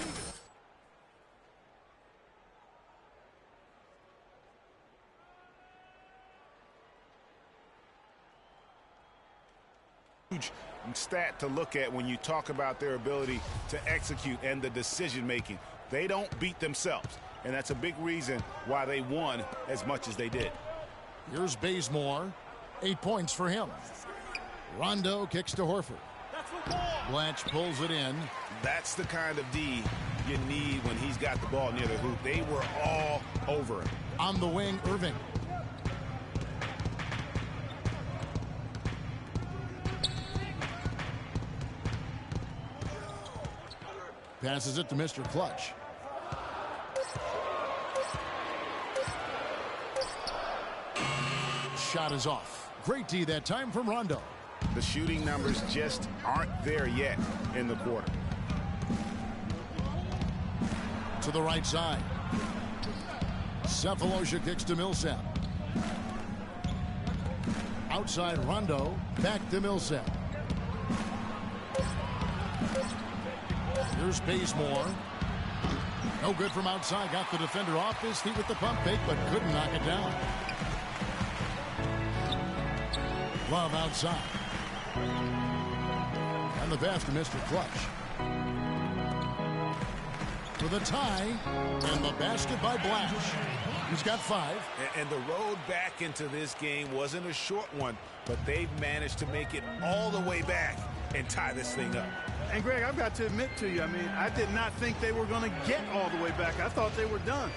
Speaker 4: huge stat to look at when you talk about their ability to execute and the decision-making. They don't beat themselves, and that's a big reason why they won as much as they did.
Speaker 3: Here's Bazemore. 8 points for him. Rondo kicks to Horford. Blanche pulls it in.
Speaker 4: That's the kind of D you need when he's got the ball near the hoop. They were all over it.
Speaker 3: On the wing, Irving. Passes it to Mr. Clutch. Shot is off. Great D that time from Rondo.
Speaker 4: The shooting numbers just aren't there yet in the quarter.
Speaker 3: To the right side. Cephalosha kicks to Millsap. Outside Rondo. Back to Millsap. Here's Bazemore. No good from outside. Got the defender off his feet with the pump fake, but couldn't knock it down. Love outside. And the pass to Mr. Clutch. For the tie, and the basket by Blanche. He's got 5.
Speaker 4: And the road back into this game wasn't a short one, but they've managed to make it all the way back and tie this thing up.
Speaker 5: And, Greg, I've got to admit to you, I did not think they were going to get all the way back. I thought they were done.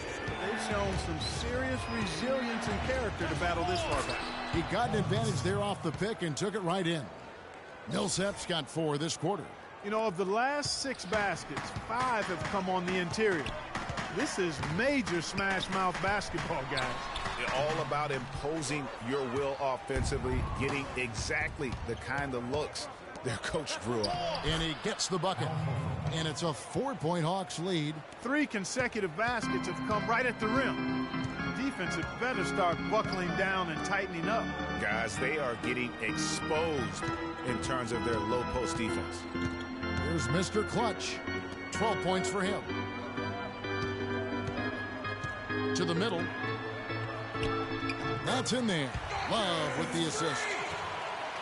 Speaker 5: They've shown some serious resilience and character to battle this far back.
Speaker 3: He got an advantage there off the pick and took it right in. Millsap's got 4 this quarter.
Speaker 5: You know, of the last 6 baskets, 5 have come on the interior. This is major smash-mouth basketball, guys.
Speaker 4: All about imposing your will offensively, getting exactly the kind of looks their coach drew up.
Speaker 3: And he gets the bucket. And it's a 4-point Hawks lead.
Speaker 5: 3 consecutive baskets have come right at the rim. Defense had better start buckling down and tightening up.
Speaker 4: Guys, they are getting exposed in terms of their low post defense.
Speaker 3: Here's Mr. Clutch. 12 points for him. To the middle. That's in there. Love with the assist.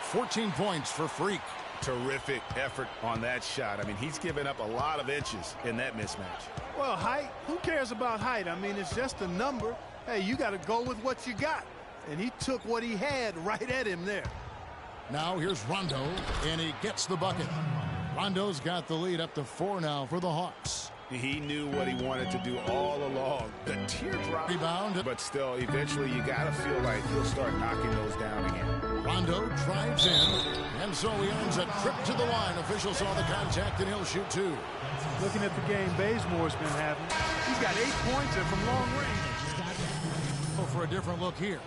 Speaker 3: 14 points for Freak.
Speaker 4: Terrific effort on that shot. He's given up a lot of inches in that mismatch.
Speaker 5: Well, height, who cares about height? It's just a number. Hey, you got to go with what you got. And he took what he had right at him there.
Speaker 3: Now here's Rondo, and he gets the bucket. Rondo's got the lead up to 4 now for the Hawks.
Speaker 4: He knew what he wanted to do all along. The teardrop.
Speaker 3: Rebound.
Speaker 4: But still, eventually you got to feel like he'll start knocking those down again.
Speaker 3: Rondo drives in, and so he earns a trip to the line. Officials saw the contact, and he'll shoot 2.
Speaker 5: Looking at the game Bazemore's been having, he's got 8 points and from long range.
Speaker 3: Go for a different look here.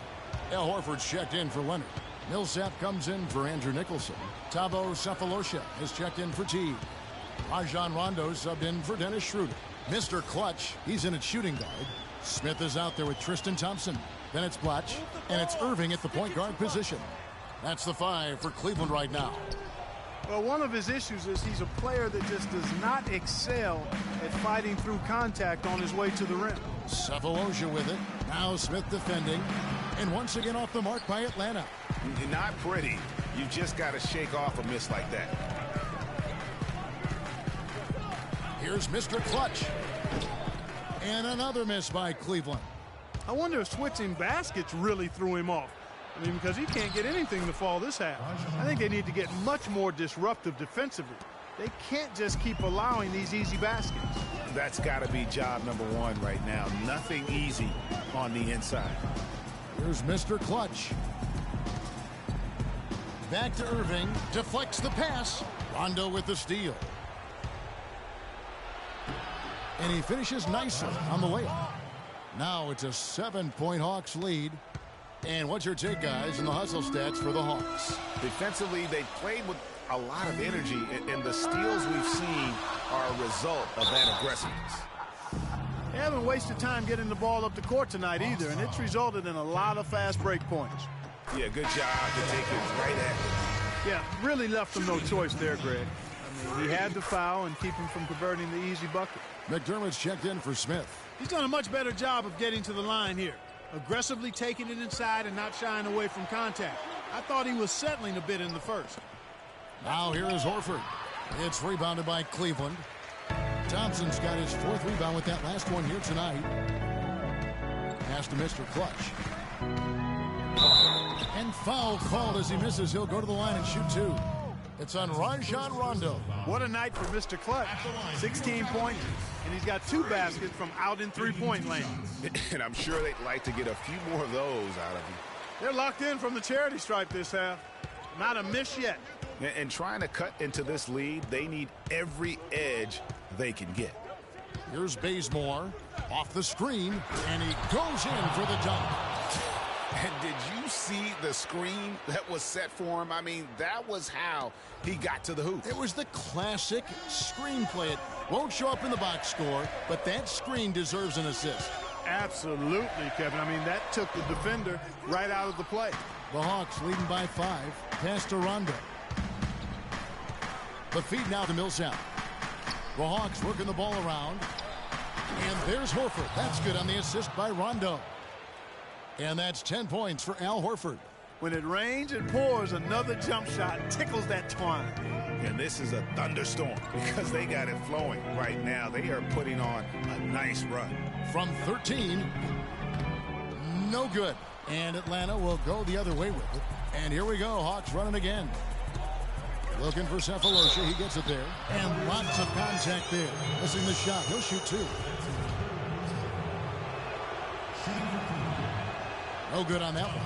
Speaker 3: Al Horford's checked in for Leonard. Millsap comes in for Andrew Nicholson. Thabo Cephalosha has checked in for Teague. Rajon Rondo subbed in for Dennis Schroeder. Mr. Clutch, he's in at shooting guard. Smith is out there with Tristan Thompson. Then it's Blatch, and it's Irving at the point guard position. That's the 5 for Cleveland right now.
Speaker 5: Well, one of his issues is he's a player that just does not excel at fighting through contact on his way to the rim.
Speaker 3: Cephalosha with it. Now Smith defending. And once again off the mark by Atlanta.
Speaker 4: Not pretty. You just got to shake off a miss like that.
Speaker 3: Here's Mr. Clutch. And another miss by Cleveland.
Speaker 5: I wonder if switching baskets really threw him off. Because he can't get anything to fall this half. I think they need to get much more disruptive defensively. They can't just keep allowing these easy baskets.
Speaker 4: That's got to be job number 1 right now. Nothing easy on the inside.
Speaker 3: Here's Mr. Clutch. Back to Irving. Deflects the pass. Rondo with the steal. And he finishes nicely on the layup. Now it's a 7-point Hawks lead. And what's your take, guys, in the hustle stats for the Hawks?
Speaker 4: Defensively, they played with a lot of energy, and the steals we've seen are a result of that aggressiveness.
Speaker 5: They haven't wasted time getting the ball up the court tonight either, and it's resulted in a lot of fast break points.
Speaker 4: Yeah, good job to take it right at him.
Speaker 5: Yeah, really left them no choice there, Greg. He had to foul and keep him from converting the easy bucket.
Speaker 3: McDermott's checked in for Smith.
Speaker 5: He's done a much better job of getting to the line here. Aggressively taking it inside and not shying away from contact. I thought he was settling a bit in the first.
Speaker 3: Now here is Horford. It's rebounded by Cleveland. Thompson's got his 4th rebound with that last one here tonight. Pass to Mr. Clutch. And foul called as he misses. He'll go to the line and shoot 2. It's on Rajon Rondo.
Speaker 5: What a night for Mr. Clutch. 16 points, and he's got 2 baskets from out in three-point land.
Speaker 4: And I'm sure they'd like to get a few more of those out of him.
Speaker 5: They're locked in from the charity stripe this half. Not a miss yet.
Speaker 4: And trying to cut into this lead, they need every edge they can get.
Speaker 3: Here's Bazemore off the screen, and he goes in for the dunk.
Speaker 4: And did you see the screen that was set for him? I mean, that was how he got to the hoop.
Speaker 3: It was the classic screen play. It won't show up in the box score, but that screen deserves an assist.
Speaker 5: Absolutely, Kevin. I mean, that took the defender right out of the play.
Speaker 3: The Hawks leading by 5. Pass to Rondo. The feed now to Millsap. The Hawks working the ball around. And there's Horford. That's good on the assist by Rondo. And that's 10 points for Al Horford.
Speaker 5: When it rains and pours, another jump shot tickles that twine.
Speaker 4: And this is a thunderstorm because they got it flowing right now. They are putting on a nice run.
Speaker 3: From 13, no good. And Atlanta will go the other way with it. And here we go, Hawks running again. Looking for Cephalosha. He gets it there. And lots of contact there. Missing the shot. He'll shoot 2. No good on that one.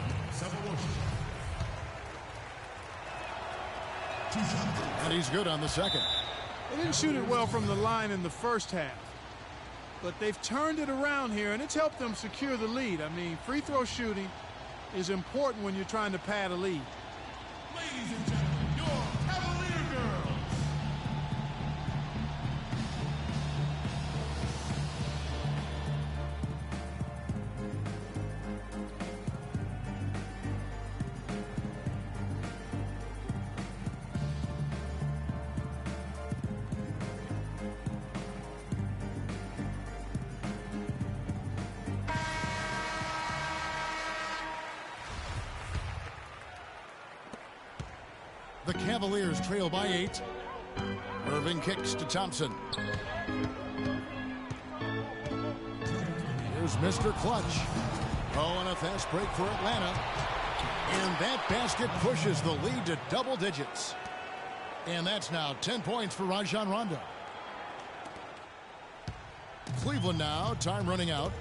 Speaker 3: And he's good on the second.
Speaker 5: They didn't shoot it well from the line in the first half. But they've turned it around here, and it's helped them secure the lead. I mean, free throw shooting is important when you're trying to pad a lead.
Speaker 12: Ladies and gentlemen, your Cavalier girls.
Speaker 3: The Cavaliers trail by 8. Irving kicks to Thompson. Here's Mr. Clutch. Oh, and a fast break for Atlanta. And that basket pushes the lead to double digits. And that's now 10 points for Rajon Rondo. Cleveland now, time running out.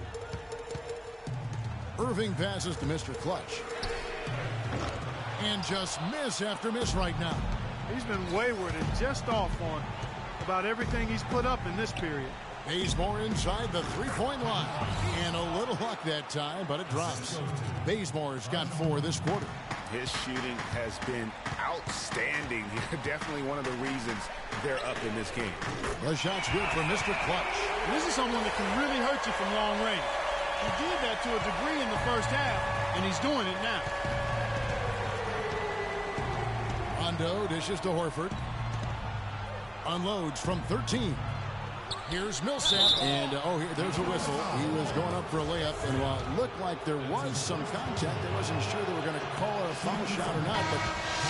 Speaker 3: Irving passes to Mr. Clutch. And just miss after miss right now.
Speaker 5: He's been wayward and just off on about everything he's put up in this period.
Speaker 3: Bazemore inside the three-point line. And a little luck that time, but it drops. Bazemore's got 4 this quarter.
Speaker 4: His shooting has been outstanding. Definitely one of the reasons they're up in this game.
Speaker 3: The shot's good for Mr. Clutch.
Speaker 5: This is someone that can really hurt you from long range. He did that to a degree in the first half, and he's doing it now.
Speaker 3: Rondo dishes to Horford. Unloads from 13. Here's Millsap. And, there's a whistle. He was going up for a layup. And while it looked like there was some contact, I wasn't sure they were going to call it a foul shot or not. But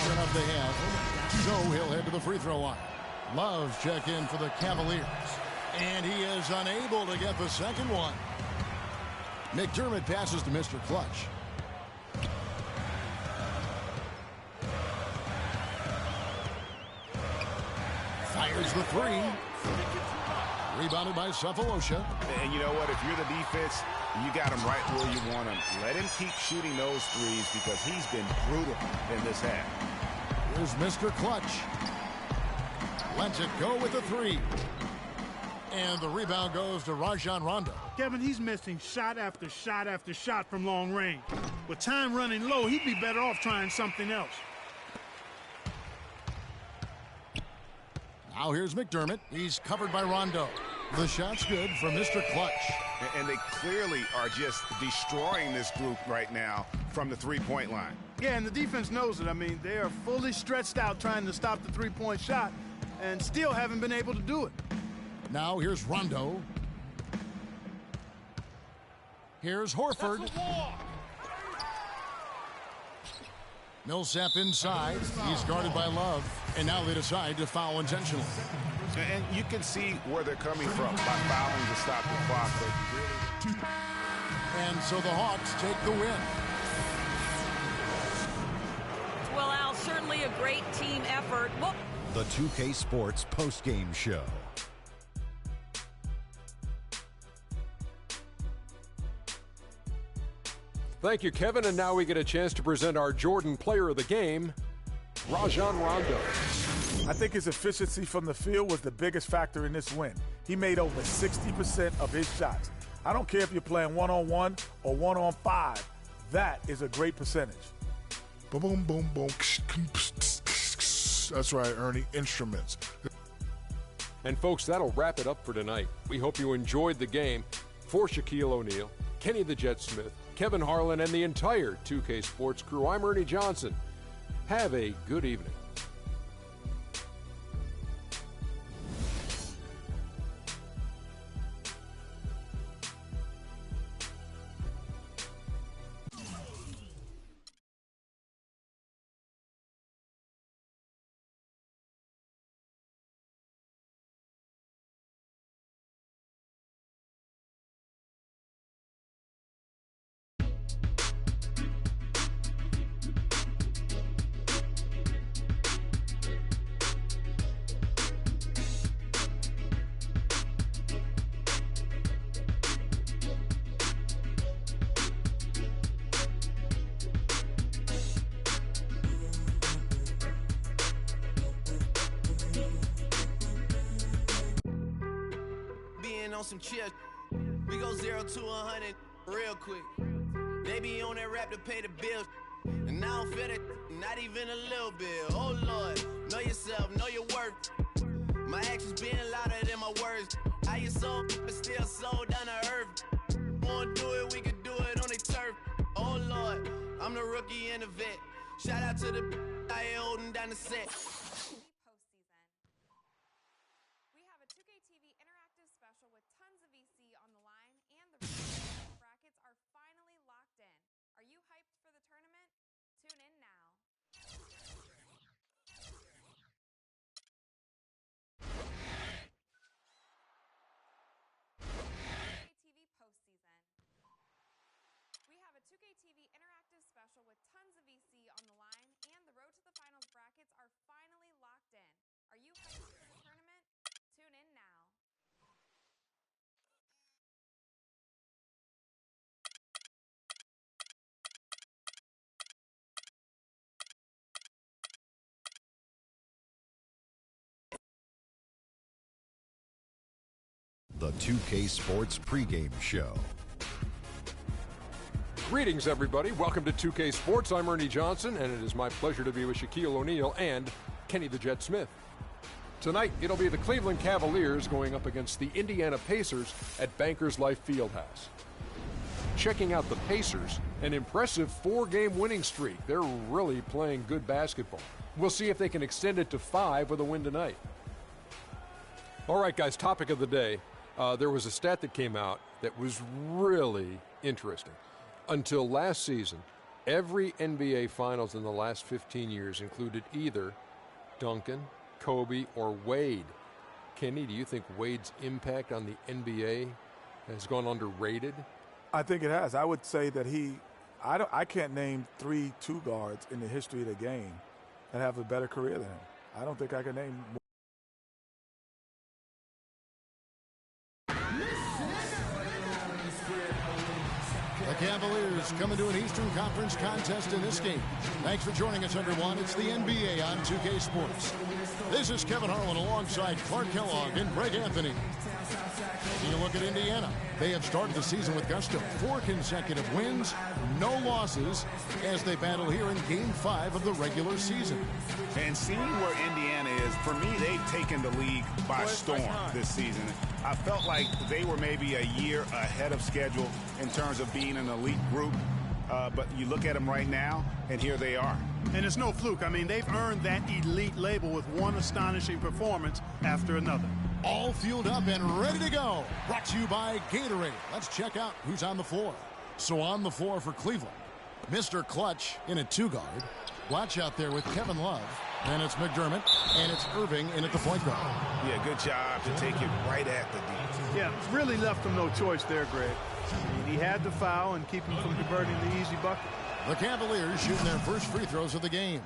Speaker 3: sure enough, they have. So he'll head to the free throw line. Love check in for the Cavaliers. And he is unable to get the second one. McDermott passes to Mr. Clutch. Fires the 3. Rebounded by Cephalosha.
Speaker 4: And you know what? If you're the defense, you got him right where you want him. Let him keep shooting those threes because he's been brutal in this half.
Speaker 3: Here's Mr. Clutch. Lets it go with the 3. And the rebound goes to Rajon Rondo.
Speaker 5: Kevin, he's missing shot after shot after shot from long range. With time running low, he'd be better off trying something else.
Speaker 3: Now here's McDermott. He's covered by Rondo. The shot's good for Mr. Clutch.
Speaker 4: And they clearly are just destroying this group right now from the three-point line.
Speaker 5: Yeah, and the defense knows it. I mean, they are fully stretched out trying to stop the three-point shot and still haven't been able to do it.
Speaker 3: Now here's Rondo. Here's Horford. Millsap inside. He's guarded by Love. And now they decide to foul intentionally.
Speaker 4: And you can see where they're coming from by fouling to stop the clock.
Speaker 3: And so the Hawks take the win.
Speaker 6: Well, Al, certainly a great team effort. Well,
Speaker 8: The 2K Sports postgame show.
Speaker 1: Thank you, Kevin. And now we get a chance to present our Jordan Player of the Game, Rajon Rondo.
Speaker 2: I think his efficiency from the field was the biggest factor in this win. He made over 60% of his shots. I don't care if you're playing one-on-one or one-on-5. That is a great percentage.
Speaker 7: Boom, boom, boom, boom. That's right, Ernie. Instruments.
Speaker 1: And folks, that'll wrap it up for tonight. We hope you enjoyed the game. For Shaquille O'Neal, Kenny the Jet Smith, Kevin Harlan, and the entire 2K Sports crew, I'm Ernie Johnson. Have a good evening.
Speaker 9: On some chill, we go 0 to 100 real quick. They be on that rap to pay the bills, and I don't feel it, not even a little bit. Oh Lord, know yourself, know your worth. My actions being louder than my words. How you so, but still so down to earth. Wanna do it, we could do it on the turf. Oh Lord, I'm the rookie and the vet. Shout out to the I ain't holding down the set.
Speaker 10: We have a 2K TV interactive special with tons of VC on the line, and the brackets are finally locked in. Are you hyped for the tournament? Tune in now. 2K TV postseason. We have a 2K TV interactive special with tons of VC on the line, and the road to the finals brackets are finally locked in. Are you hyped for the tournament? Tune in now.
Speaker 8: The 2K Sports pregame show.
Speaker 1: Greetings, everybody. Welcome to 2K Sports. I'm Ernie Johnson, and it is my pleasure to be with Shaquille O'Neal and Kenny the Jet Smith. Tonight, it'll be the Cleveland Cavaliers going up against the Indiana Pacers at Bankers Life Fieldhouse. Checking out the Pacers, an impressive 4-game winning streak. They're really playing good basketball. We'll see if they can extend it to 5 with a win tonight. All right, guys, topic of the day. There was a stat that came out that was really interesting. Until last season, every NBA Finals in the last 15 years included either Duncan, Kobe, or Wade. Kenny, do you think Wade's impact on the NBA has gone underrated?
Speaker 2: I think it has. I would say that I can't name 3 two guards in the history of the game that have a better career than him. I don't think I can name more.
Speaker 3: The Cavaliers coming to an Eastern Conference contest in this game. Thanks for joining us, everyone. It's the NBA on 2K Sports. This is Kevin Harlan alongside Clark Kellogg and Greg Anthony. Taking a look at Indiana. They have started the season with gusto. 4 consecutive wins, no losses, as they battle here in Game 5 of the regular season.
Speaker 4: And seeing where Indiana is, for me, they've taken the league by storm this season. I felt like they were maybe a year ahead of schedule in terms of being an elite group. But you look at them right now, and here they are.
Speaker 5: And it's no fluke. I mean, they've earned that elite label with one astonishing performance after another.
Speaker 3: All fueled up and ready to go. Brought to you by Gatorade. Let's check out who's on the floor. So on the floor for Cleveland, Mr. Clutch in a 2-guard. Watch out there with Kevin Love. And it's McDermott, and it's Irving in at the point guard.
Speaker 4: Yeah, good job to take it right at the D.
Speaker 5: Yeah, really left him no choice there, Greg. He had to foul and keep him from converting the easy bucket.
Speaker 3: The Cavaliers shooting their first free throws of the game.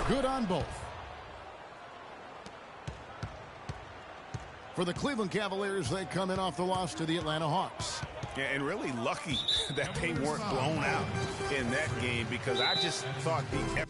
Speaker 3: Good on both. For the Cleveland Cavaliers, they come in off the loss to the Atlanta Hawks.
Speaker 4: Yeah, and really lucky that they weren't blown out in that game, because I just thought the